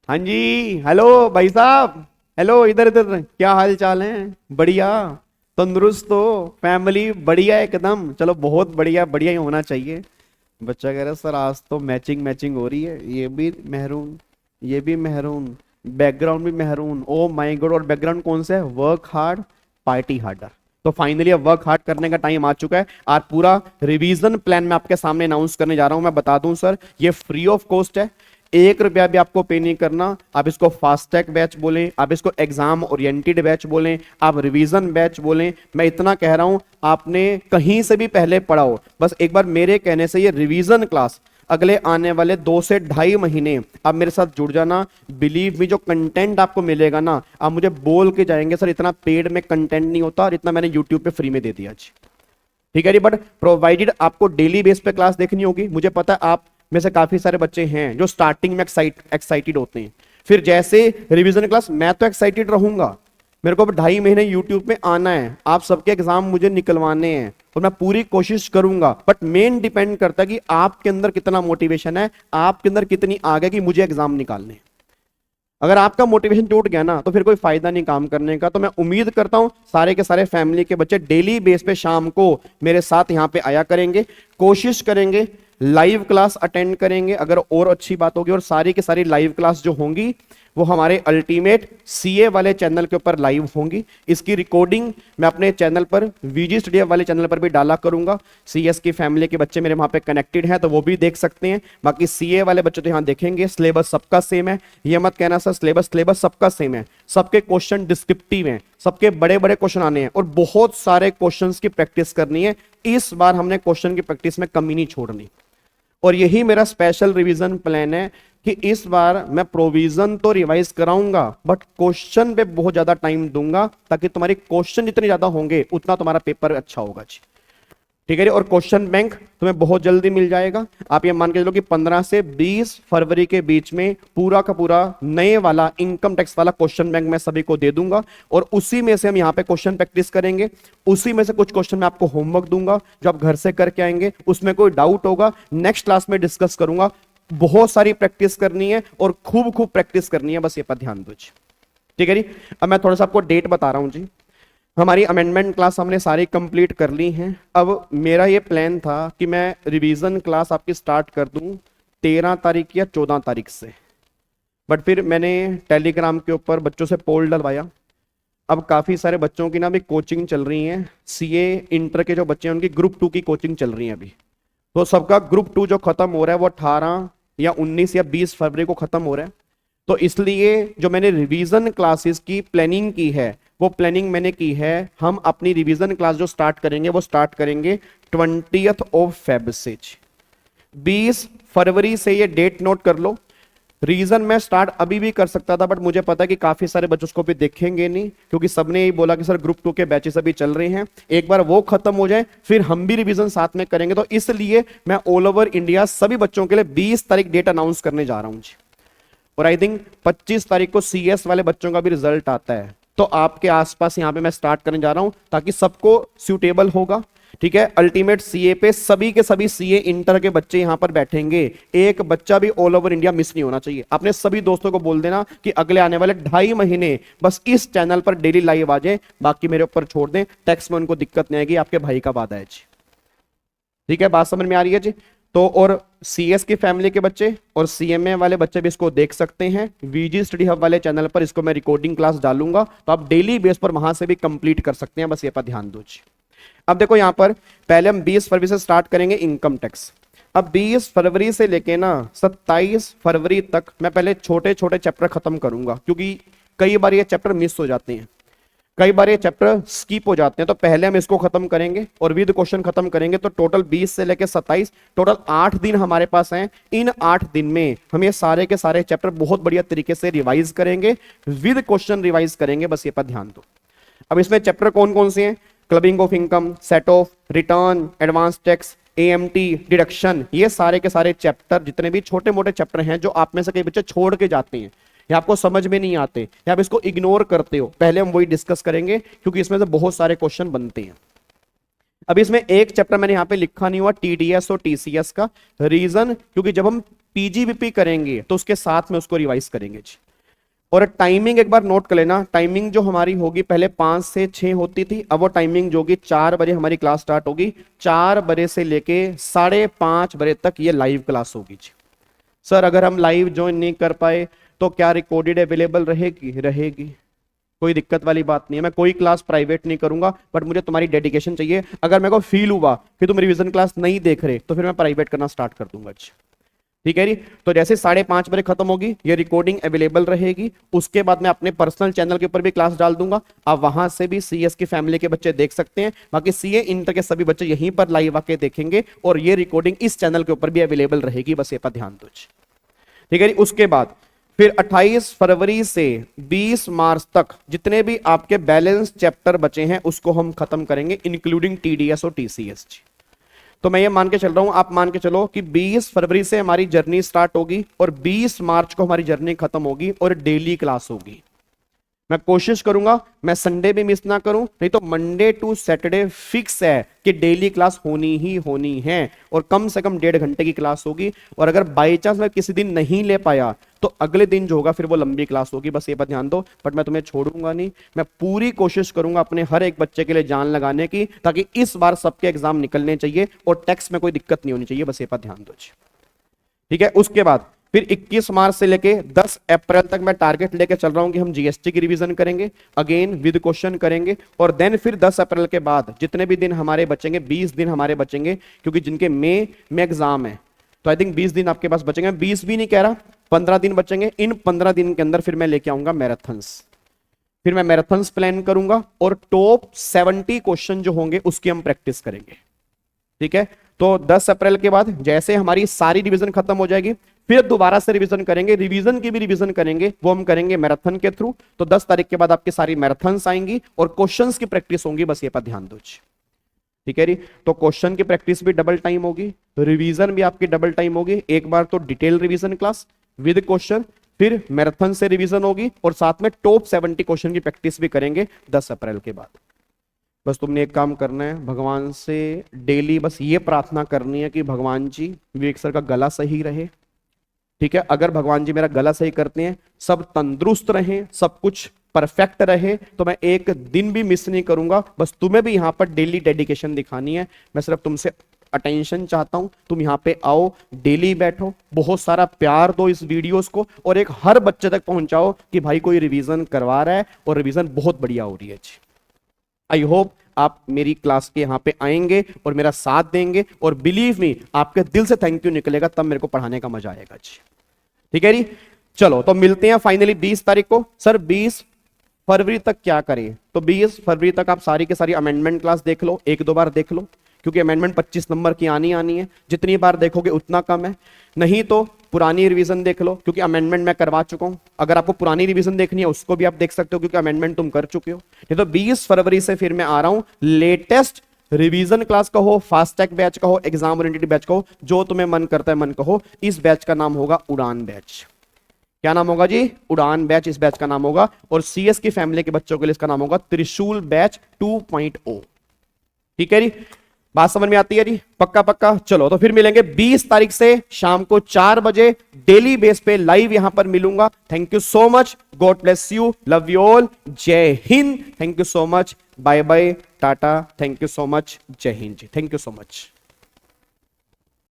हाँ जी। हेलो भाई साहब। हेलो, इधर इधर, क्या हाल चाल है? बढ़िया। तंदुरुस्त हो? फैमिली बढ़िया एकदम? चलो बहुत बढ़िया, बढ़िया ही होना चाहिए। बच्चा कह रहा है सर आज तो मैचिंग मैचिंग हो रही है, ये भी मेहरून, ये भी मेहरून, बैकग्राउंड भी मेहरून। Oh my God! और बैकग्राउंड कौन सा है? Work hard party harder. तो फाइनली अब वर्क हार्ड करने का टाइम आ चुका है। आज पूरा रिवीजन प्लान मैं आपके सामने अनाउंस करने जा रहा हूं। मैं बता दूं सर, ये फ्री ऑफ कॉस्ट है। 1 रुपया भी आपको पे नहीं करना। आप इसको फास्ट ट्रैक बैच बोलें, आप इसको एग्जाम ओरिएंटेड बैच बोलें, आप रिवीजन बैच बोलें, मैं इतना कह रहा हूं, आपने कहीं से भी पहले पढ़ा हो, बस एक बार मेरे कहने से ये रिवीजन क्लास अगले आने वाले 2 से ढाई महीने आप मेरे साथ जुड़ जाना। बिलीव मी, जो कंटेंट आपको मिलेगा ना, आप मुझे बोल के जाएंगे सर इतना पेड में कंटेंट नहीं होता और इतना मैंने यूट्यूब पे फ्री में दे दिया जी। ठीक है जी, बट प्रोवाइडेड आपको डेली बेस पे क्लास देखनी होगी। मुझे पता है आप में से काफी सारे बच्चे हैं जो स्टार्टिंग में एक्साइटेड होते हैं, फिर जैसे रिवीजन क्लास, मैं तो एक्साइटेड रहूंगा। मेरे को अब 2.5 महीने यूट्यूब में आना है, आप सबके एग्जाम मुझे निकलवाने हैं और मैं पूरी कोशिश करूंगा, बट मेन डिपेंड करता है कि आपके अंदर कितना मोटिवेशन है, आपके अंदर कितनी आग है कि मुझे एग्जाम निकालने हैं। अगर आपका मोटिवेशन टूट गया ना तो फिर कोई फायदा नहीं काम करने का। तो मैं उम्मीद करता हूं सारे के सारे फैमिली के बच्चे डेली बेस पे शाम को मेरे साथ यहां पे आया करेंगे, कोशिश करेंगे लाइव क्लास अटेंड करेंगे, अगर और अच्छी बात होगी। और सारी की सारी लाइव क्लास जो होंगी वो हमारे अल्टीमेट सीए वाले चैनल के ऊपर लाइव होंगी। इसकी रिकॉर्डिंग मैं अपने चैनल पर, वीजी स्टूडियो वाले चैनल पर भी डाला करूंगा। सीएस की फैमिली के बच्चे मेरे वहां पे कनेक्टेड हैं तो वो भी देख सकते हैं। बाकी सीए वाले बच्चे तो यहां देखेंगे। सिलेबस सबका सेम है, ये मत कहना सर सिलेबस सबका सेम है। सबके क्वेश्चन डिस्क्रिप्टिव हैं, सबके बड़े बड़े क्वेश्चन आने हैं और बहुत सारे क्वेश्चंस की प्रैक्टिस करनी है। इस बार हमने क्वेश्चन की प्रैक्टिस में कमी नहीं छोड़नी और यही मेरा स्पेशल रिवीजन प्लान है कि इस बार मैं प्रोविजन तो रिवाइज कराऊंगा बट क्वेश्चन पे बहुत ज्यादा टाइम दूंगा, ताकि तुम्हारे क्वेश्चन जितने ज्यादा होंगे उतना तुम्हारा पेपर अच्छा होगा जी। ठीक है जी। और क्वेश्चन बैंक तुम्हें बहुत जल्दी मिल जाएगा। आप ये मान के चलो कि 15 से 20 फरवरी के बीच में पूरा का पूरा नए वाला इनकम टैक्स वाला क्वेश्चन बैंक मैं सभी को दे दूंगा और उसी में से हम यहाँ पे क्वेश्चन प्रैक्टिस करेंगे। उसी में से कुछ क्वेश्चन मैं आपको होमवर्क दूंगा जो आप घर से करके आएंगे। उसमें कोई डाउट होगा नेक्स्ट क्लास में डिस्कस करूंगा। बहुत सारी प्रैक्टिस करनी है और खूब खूब प्रैक्टिस करनी है, बस ये पर ध्यान दो जी। ठीक है जी। अब मैं थोड़ा सा आपको डेट बता रहा हूं जी। हमारी अमेंडमेंट क्लास हमने सारी कंप्लीट कर ली हैं। अब मेरा ये प्लान था कि मैं रिवीजन क्लास आपकी स्टार्ट कर दूं 13 तारीख या 14 तारीख से, बट फिर मैंने टेलीग्राम के ऊपर बच्चों से पोल डलवाया। अब काफ़ी सारे बच्चों की ना अभी कोचिंग चल रही है, सीए इंटर के जो बच्चे हैं उनकी ग्रुप 2 की कोचिंग चल रही है अभी। तो सबका ग्रुप 2 जो खत्म हो रहा है वो 18 या 19 या 20 फरवरी को खत्म हो रहा है। तो इसलिए जो मैंने रिवीजन क्लासेस की प्लानिंग की है वो प्लानिंग मैंने की है, हम अपनी रिवीजन क्लास जो स्टार्ट करेंगे वो स्टार्ट करेंगे 20 से। 20 फरवरी से ये डेट नोट कर लो। रीजन मैं स्टार्ट अभी भी कर सकता था बट मुझे पता है कि काफी सारे बच्चों उसको भी देखेंगे नहीं, क्योंकि सबने ही बोला कि सर ग्रुप 2 के बैचेस अभी चल रहे हैं, एक बार वो खत्म हो जाए फिर हम भी रिवीजन साथ में करेंगे। तो इसलिए मैं ऑल ओवर इंडिया सभी बच्चों के लिए 20 तारीख डेट अनाउंस करने जा रहा हूं जी। और आई थिंक 25 तारीख को सीएस वाले बच्चों का भी रिजल्ट आता है, तो आपके आसपास यहां पे मैं स्टार्ट करने जा रहा हूं ताकि सबको सूटेबल होगा। ठीक है। अल्टीमेट सीए पे सभी के सभी सीए इंटर के बच्चे यहां पर बैठेंगे, एक बच्चा भी ऑल ओवर इंडिया मिस नहीं होना चाहिए। अपने सभी दोस्तों को बोल देना कि अगले आने वाले 2.5 महीने बस इस चैनल पर डेली लाइव आ जाए, बाकी मेरे ऊपर छोड़ दें। टैक्स में उनको दिक्कत नहीं आएगी, आपके भाई का वादा है जी। ठीक है, बात समझ में आ रही है जी। तो और सीएस की फैमिली के बच्चे और सीएमए वाले बच्चे भी इसको देख सकते हैं। वीजी स्टडी हब वाले चैनल पर इसको मैं रिकॉर्डिंग क्लास डालूंगा, तो आप डेली बेस पर वहां से भी कंप्लीट कर सकते हैं, बस ये पर ध्यान दो जी। अब देखो यहां पर पहले हम 20 फरवरी से स्टार्ट करेंगे इनकम टैक्स। अब 20 फरवरी से लेके ना 27 फरवरी तक मैं पहले छोटे छोटे चैप्टर खत्म करूंगा, क्योंकि कई बार ये चैप्टर मिस हो जाते हैं, कई बार ये चैप्टर स्किप हो जाते हैं। तो पहले हम इसको खत्म करेंगे और विद क्वेश्चन खत्म करेंगे। तो टोटल 20 से लेकर 27, टोटल 8 दिन हमारे पास हैं। इन 8 दिन में हम ये सारे के सारे चैप्टर बहुत बढ़िया तरीके से रिवाइज करेंगे, विद क्वेश्चन रिवाइज करेंगे, बस ये पर ध्यान दो। अब इसमें चैप्टर कौन कौन से हैं? Clubbing of income, set off, return, advance tax, AMT, deduction, ये सारे के सारे चैप्टर जितने भी छोटे मोटे चैप्टर हैं जो आप में से कई बच्चे छोड़ के जाते हैं या आपको समझ में नहीं आते या आप इसको इग्नोर करते हो, पहले हम वही डिस्कस करेंगे क्योंकि इसमें से बहुत सारे क्वेश्चन बनते हैं। अब इसमें एक चैप्टर मैंने यहां पे लिखा नहीं हुआ टीडीएस और टीसीएस का, रीजन क्योंकि जब हम पीजीबीपी करेंगे तो उसके साथ में उसको रिवाइज करेंगे जी। और टाइमिंग एक बार नोट कर लेना, टाइमिंग जो हमारी होगी पहले 5 से 6 होती थी, अब वो टाइमिंग जो होगी 4 बजे हमारी क्लास स्टार्ट होगी, 4 बजे से लेके 5:30 बजे तक ये लाइव क्लास होगी जी। सर अगर हम लाइव ज्वाइन नहीं कर पाए तो क्या रिकॉर्डेड अवेलेबल रहेगी? रहेगी, कोई दिक्कत वाली बात नहीं है। मैं कोई क्लास प्राइवेट नहीं करूंगा, बट मुझे तुम्हारी डेडिकेशन चाहिए। अगर मेरे को फील हुआ कि तुम रिवीजन क्लास नहीं देख रहे तो फिर मैं प्राइवेट करना स्टार्ट कर दूंगा जी। ठीक है जी। तो जैसे 5:30 बजे खत्म होगी ये रिकॉर्डिंग अवेलेबल रहेगी, उसके बाद मैं अपने पर्सनल चैनल के ऊपर भी क्लास डाल दूंगा, आप वहां से भी सीएस की फैमिली के बच्चे देख सकते हैं। बाकी सीए इंटर के सभी बच्चे यहीं पर लाइव आके देखेंगे और ये रिकॉर्डिंग इस चैनल के ऊपर भी अवेलेबल रहेगी, बस ये पर ध्यान दो। ठीक है जी। उसके बाद फिर 28 फरवरी से 20 मार्च तक जितने भी आपके बैलेंस चैप्टर बचे हैं उसको हम खत्म करेंगे, इंक्लूडिंग टीडीएस और टीसीएस जी। तो मैं ये मान के चल रहा हूं, आप मान के चलो कि 20 फरवरी से हमारी जर्नी स्टार्ट होगी और 20 मार्च को हमारी जर्नी खत्म होगी और डेली क्लास होगी। मैं कोशिश करूंगा मैं संडे भी मिस ना करूं, नहीं तो मंडे टू सैटरडे फिक्स है कि डेली क्लास होनी ही होनी है और कम से कम 1.5 घंटे की क्लास होगी। और अगर बाई चांस मैं किसी दिन नहीं ले पाया तो अगले दिन जो होगा फिर वो लंबी क्लास होगी, बस ये पर ध्यान दो। बट मैं तुम्हें छोड़ूंगा नहीं, मैं पूरी कोशिश करूंगा अपने हर एक बच्चे के लिए जान लगाने की, ताकि इस बार सबके एग्जाम निकलने चाहिए और टेक्स्ट में कोई दिक्कत नहीं होनी चाहिए, बस ये पर ध्यान दो। ठीक है। उसके बाद फिर 21 मार्च से लेके 10 अप्रैल तक मैं टारगेट लेके चल रहा हूं कि हम जीएसटी की रिवीजन करेंगे, अगेन विद क्वेश्चन करेंगे। और देन फिर 10 अप्रैल के बाद जितने भी दिन हमारे बचेंगे, 20 दिन हमारे बचेंगे, क्योंकि जिनके मई में एग्जाम है तो आई थिंक 20 दिन आपके पास बचेंगे। 20 भी नहीं कह रहा, 15 दिन बचेंगे। इन 15 दिन के अंदर फिर मैं लेके आऊंगा मैराथन्स, फिर मैं मैराथन्स प्लान करूंगा और टॉप 70 क्वेश्चन जो होंगे उसकी हम प्रैक्टिस करेंगे। ठीक है। तो 10 अप्रैल के बाद जैसे हमारी सारी रिवीजन खत्म हो जाएगी फिर दोबारा से रिवीजन करेंगे, रिवीजन की भी रिवीजन करेंगे, वो हम करेंगे मैराथन के थ्रू। तो 10 तारीख के बाद आपकी सारी मैराथन्स आएंगी और क्वेश्चंस की प्रैक्टिस होंगी, बस ये पर ध्यान दो। ठीक है जी। तो क्वेश्चन की प्रैक्टिस भी डबल टाइम होगी, रिवीजन भी आपकी डबल टाइम होगी। एक बार तो detail revision class with question, फिर मैराथन से रिवीजन होगी और साथ में टॉप 70 क्वेश्चन की प्रैक्टिस भी करेंगे 10 अप्रैल के बाद। बस तुमने एक काम करना है, भगवान से डेली बस ये प्रार्थना करनी है कि भगवान जी विवेक सर का गला सही रहे। ठीक है। अगर भगवान जी मेरा गला सही करते हैं, सब तंदुरुस्त रहें, सब कुछ परफेक्ट रहे, तो मैं एक दिन भी मिस नहीं करूंगा। बस तुम्हें भी यहां पर डेली डेडिकेशन दिखानी है। मैं सिर्फ तुमसे अटेंशन चाहता हूं, तुम यहां पे आओ, डेली बैठो, बहुत सारा प्यार दो इस वीडियोस को और एक हर बच्चे तक पहुंचाओ कि भाई कोई रिवीजन करवा रहा है और रिवीजन बहुत बढ़िया हो रही है। आई होप आप मेरी क्लास के यहां पे आएंगे और मेरा साथ देंगे और बिलीव मी आपके दिल से थैंक यू निकलेगा, तब मेरे को पढ़ाने का मजा आएगा जी। ठीक है जी। चलो तो मिलते हैं फाइनली 20 तारीख को। सर 20 फरवरी तक क्या करें? तो 20 फरवरी तक आप सारी के सारी अमेंडमेंट क्लास देख लो, 1-2 बार देख लो, क्योंकि अमेंडमेंट 25 नंबर की आनी है। जितनी बार देखोगे उतना कम है। नहीं तो पुरानी रिवीजन देख लो, क्योंकि अमेंडमेंट मैं करवा चुका हूं। अगर आपको पुरानी रिवीजन देखनी है उसको भी आप देख सकते हो, क्योंकि अमेंडमेंट तुम कर चुके हो। नहीं तो 20 फरवरी से फिर मैं आ रहा हूं लेटेस्ट रिवीजन क्लास का हो, फास्ट टैग बैच का हो, एग्जाम ओरिएंटेड बैच का हो, जो तुम्हें मन करता है मन कहो। इस बैच का नाम होगा उड़ान बैच। क्या नाम होगा जी? उड़ान बैच इस बैच का नाम होगा। और सीएस की फैमिली के बच्चों के लिए इसका नाम होगा त्रिशूल बैच 2.0। ठीक है जी। बात समझ में आती है जी? पक्का पक्का। चलो तो फिर मिलेंगे 20 तारीख से शाम को 4 बजे डेली बेस पे लाइव यहां पर मिलूंगा। Thank you so much, God bless you, love you all, जय हिंद। Thank you so much, bye bye, tata, thank you so much, जय हिंद जी, थैंक यू सो मच।